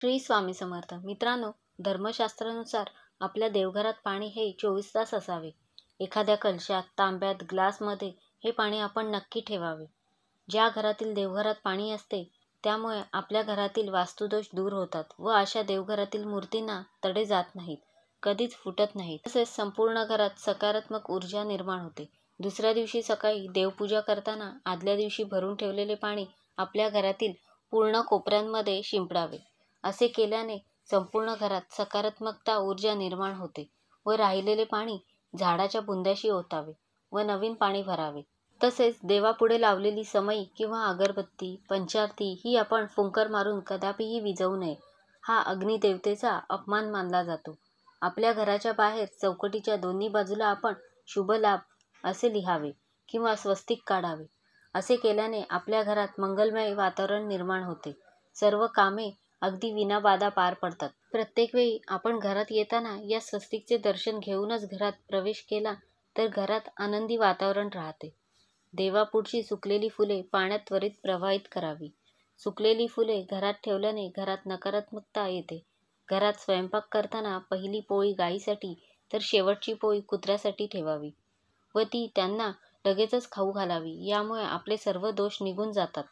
श्री स्वामी समर्थ. मित्रांनो, धर्मशास्त्रानुसार आपल्या देवघरात पाणी हे 24 तास असावे. एखाद्या कलशात, तांब्यात, ग्लासमध्ये हे पाणी आपण नक्की ठेवावे. ज्या घरातील देवघरात पाणी असते त्यामुळे आपल्या घरातील वास्तुदोष दूर होतात व अशा देवघरातील मूर्तींना तडे जात नाहीत, कधीच फुटत नाहीत. तसेच संपूर्ण घरात सकारात्मक ऊर्जा निर्माण होते. दुसऱ्या दिवशी सकाळी देवपूजा करताना आदल्या दिवशी भरून ठेवलेले पाणी आपल्या घरातील पूर्ण कोपऱ्यांमध्ये शिंपडावे. असे केल्याने संपूर्ण घरात सकारात्मकता ऊर्जा निर्माण होते व राहिलेले पाणी झाडाच्या बुंद्याशी ओतावे व नवीन पाणी भरावे. तसेच देवापुढे लावलेली समई किंवा अगरबत्ती, पंचारती ही आपण फुंकर मारून कदापिही विझवू नये. हा अग्निदेवतेचा अपमान मानला जातो. आपल्या घराच्या बाहेर चौकटीच्या दोन्ही बाजूला आपण शुभ लाभ असे लिहावे किंवा स्वस्तिक काढावे. असे केल्याने आपल्या घरात मंगलमय वातावरण निर्माण होते. सर्व कामे अगदी विनाबाधा पार पडतात. प्रत्येक वेळी आपण घरात येताना या स्वस्तिकचे दर्शन घेऊनच घरात प्रवेश केला तर घरात आनंदी वातावरण राहते. देवापुढची सुकलेली फुले पाण्यात त्वरित प्रवाहित करावी. सुकलेली फुले घरात ठेवल्याने घरात नकारात्मकता येते. घरात स्वयंपाक करताना पहिली पोळी गायीसाठी तर शेवटची पोळी कुत्र्यासाठी ठेवावी व ती त्यांना लगेचच खाऊ घालावी. यामुळे आपले सर्व दोष निघून जातात.